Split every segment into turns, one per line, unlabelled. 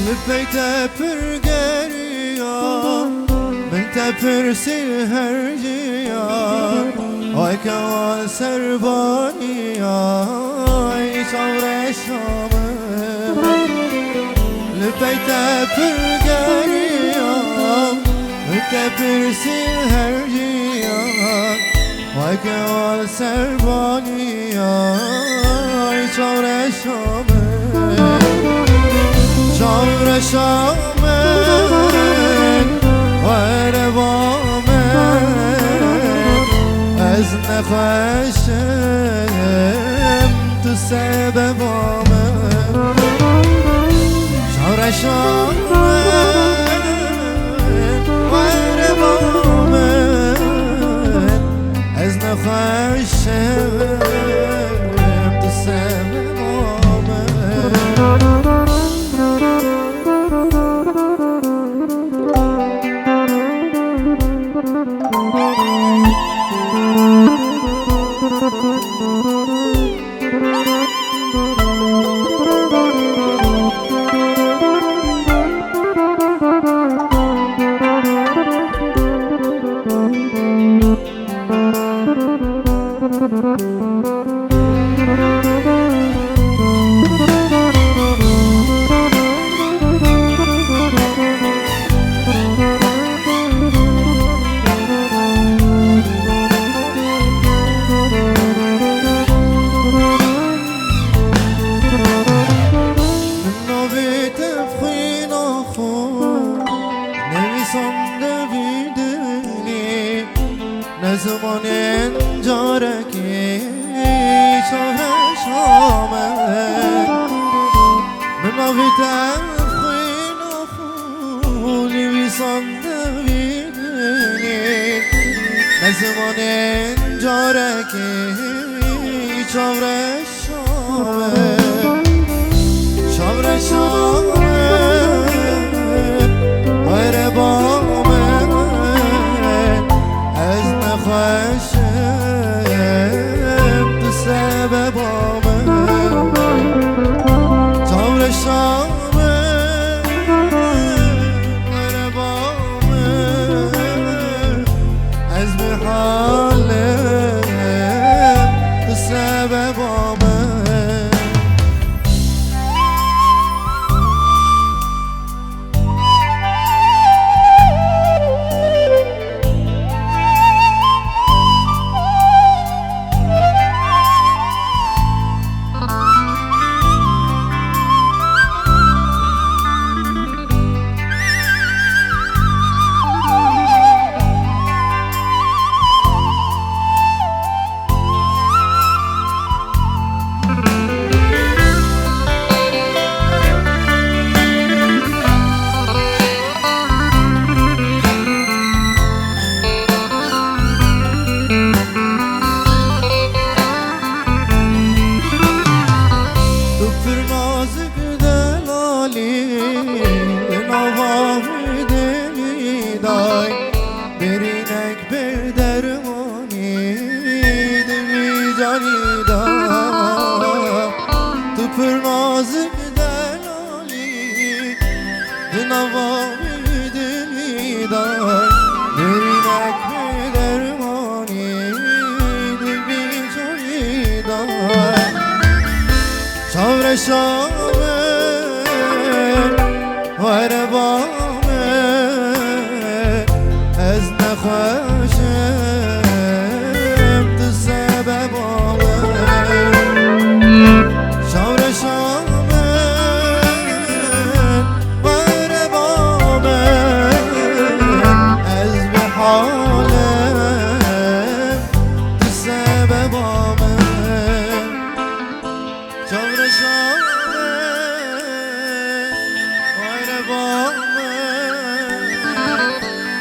لبيت برقريا بنت برسي هرجيا ويك وسربانيا شعور الشام لبيت برقريا بنت برسي هرجيا ويك وسربانيا شعور الشام شعور شامن وربامن از نخوشم تو سبب آمن شعور شامن وربامن از نخوشم تو سبب آمن زمان انجارکی شهر شامه من آویدم خوین و خولی بیسانده بیدنی زمان انجارکی شهر شامه شهر شامه غیر بامه از نخوشم تو سبب آمن شعور شامن غربامن از بحالم تو سبب آمن برینک بر درمانی دمی جانی دا تو پر نازک دلالی دنوامی دمی دا برینک بر درمانی دمی جانی دا شعور شامن وربامن از نخوشم تو سبب آمن شعور شامن وربامن از بحالم تو سبب آمن شعور شامن وربامن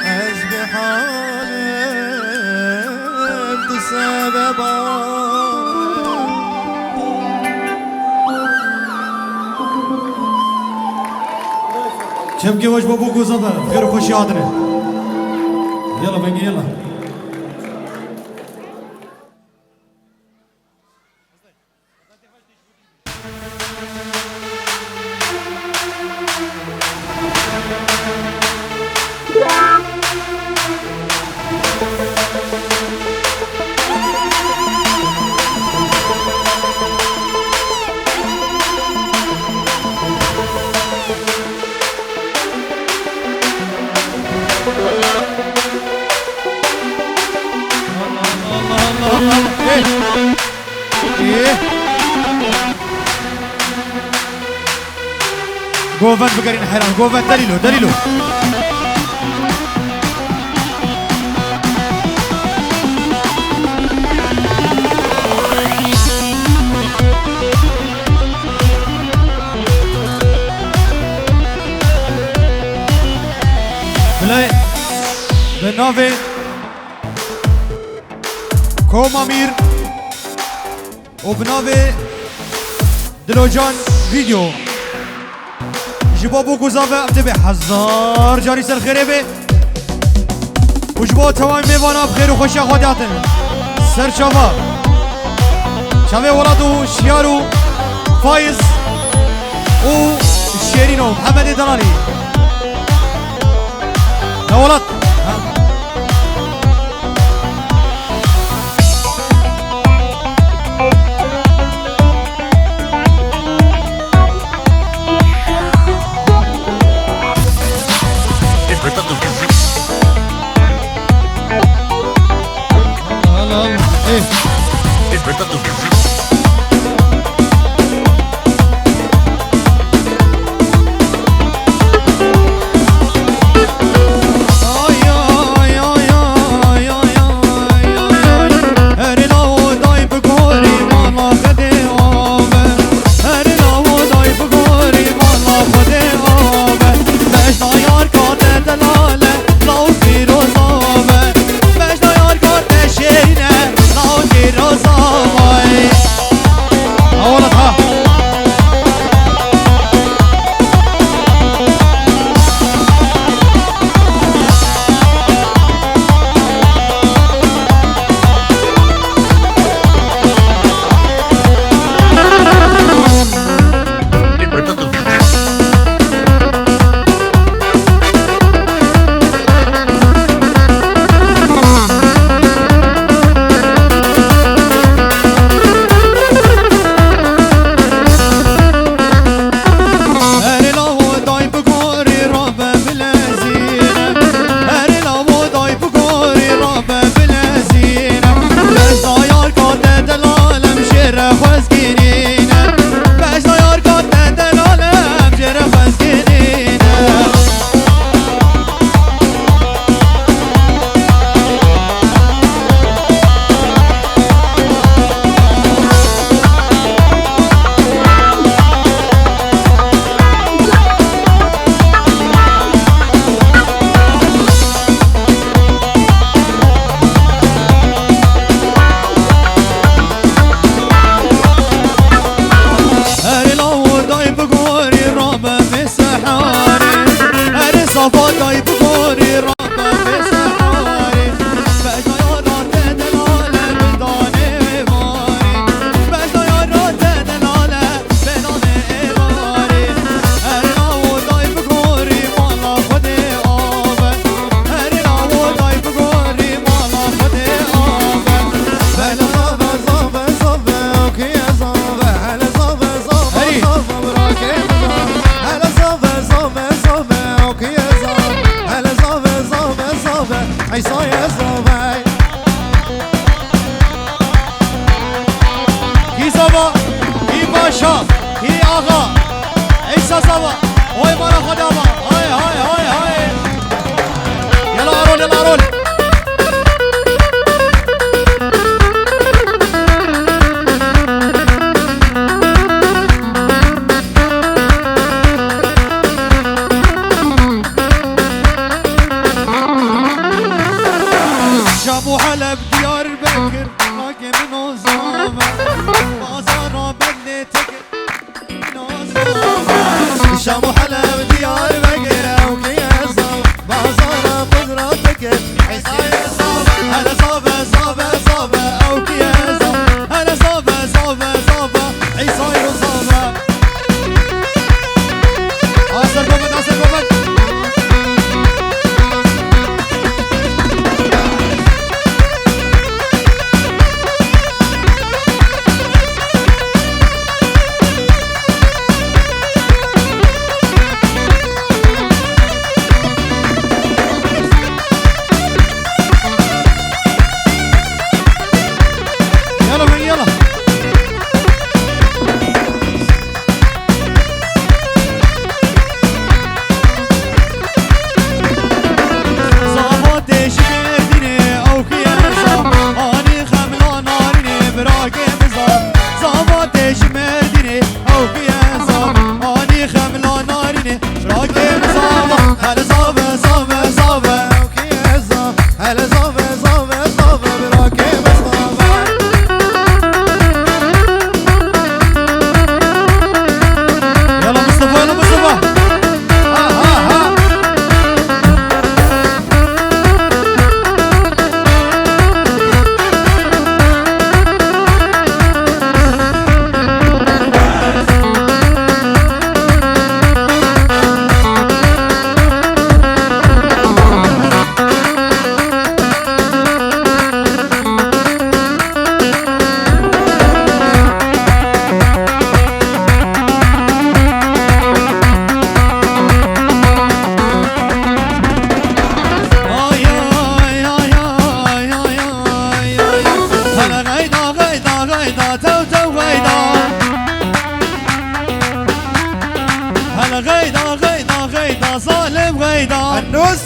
از بحالم تو سبب
كم جواج بابوك وزبا خير خوشي عادنا يلا بنجي يلا قوفن بقرين حيران قوفن دليلو دليلو بلاي بنافي كوم امير وبنافي دلوجان فيديو جبابو گزافه ابتبه هزار جاری سر خیره به و جبا توان میوانا بخیر و خوشی خودیاتن سر چاوا چاوه ولادو شیارو فایز و شیرینو محمد دلالی نولاد سالم غيدا
النوس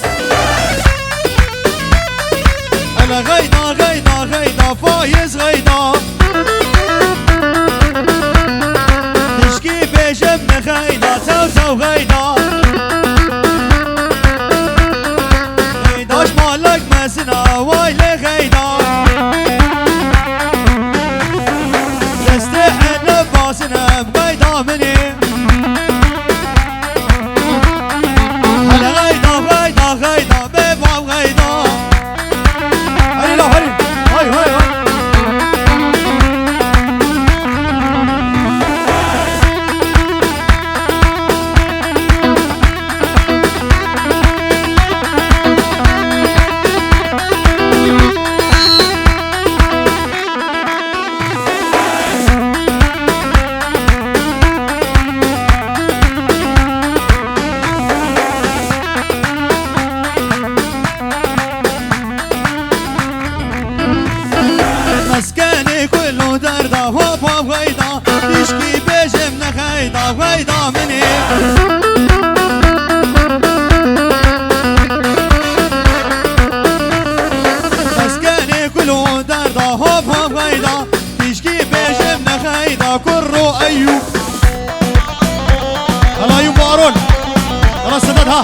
انا غيدا غيدا غيدا فايز غيدا تشكي بجبن غيدا تو غيدا غيداش مالك مسنا وايل غيدا يستحن باسنا بغيدا مني هلا غيدا غيدا غيدا بيبا غيدا هاي لا هاي هاي هاي هاي مسكني كله دردا هوب هوب غيدا تشكي بجمنا غيدا غيدا مني مسكني كله دردا هوب هوب غيدا تشكي بجمنا غيدا كرو ايوب هلا ايوب وارون خلاص سددها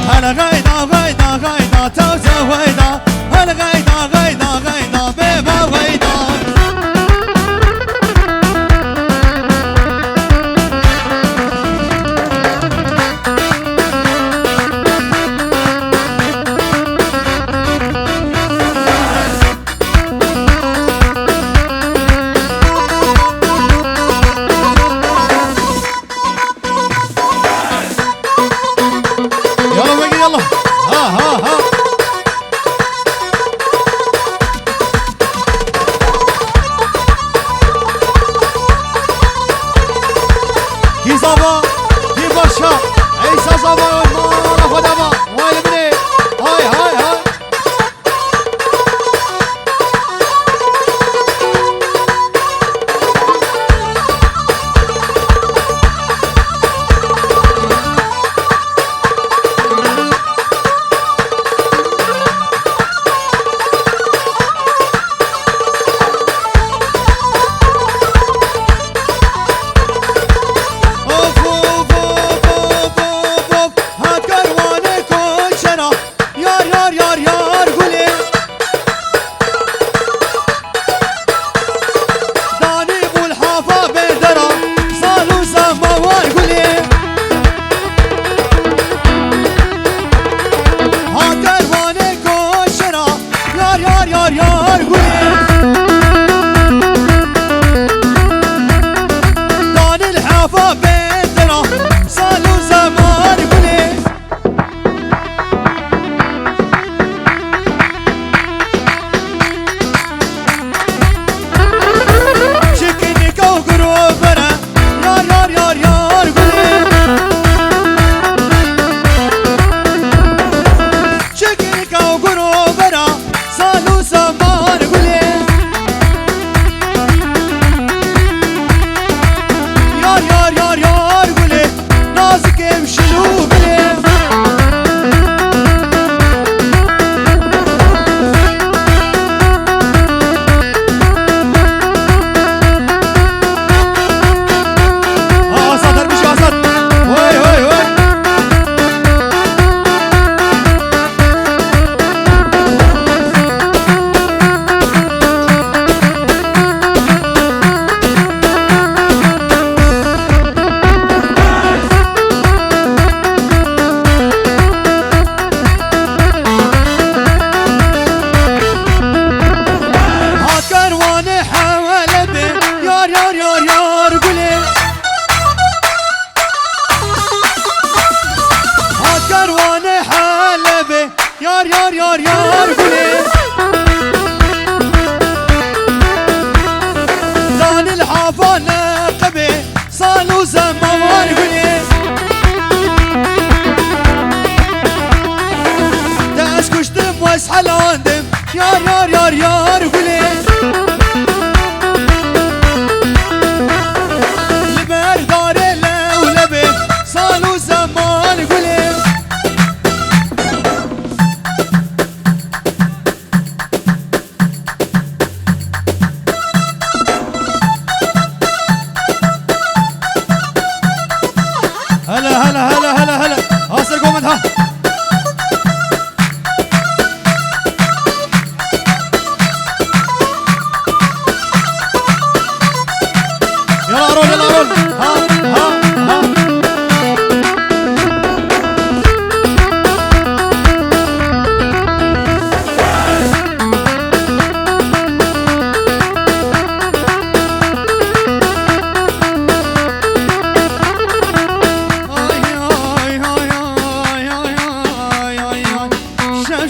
هلا غيدا غيدا غيدا تو غيدا هلا غيدا غيدا غيدا بيبا غيدا يلا بقي يلا ها ها ها كي صابا كي برشا عيسى صابا ما رفض ابا واي بني هاي هاي هاي اوف اوف اوف اوف اوف اوف هكروانه كوشنا يار يار يار يار قولي داني والحافة بدرا صالوا سماوان قولي هكروانه كوشنا يار يار يار يار قولي داني الحافة بدرا صالوا زمان قولي شكني كوكرو برا يار يار يار يار قولي شكني كوكرو برا صالوا زمان قولي يار يار يار يار قولي نازك امشلو قولي اسد ارمشي اسد وي وي وي هات كروانه حوالي بي يار يار يار يار قولي هات كروانه حوالي بي يار يار يار يار قولي دان الحافة نقبي صالوا زمان قولي داس كشتم واسحل عندم يار يار يار يار قولي البردار لولبي صالوا زمان هلا هلا هلا هلا هلا هاسر قومت ها يلا رول يلا رول ها ها ها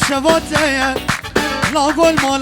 شباتي لا قول ما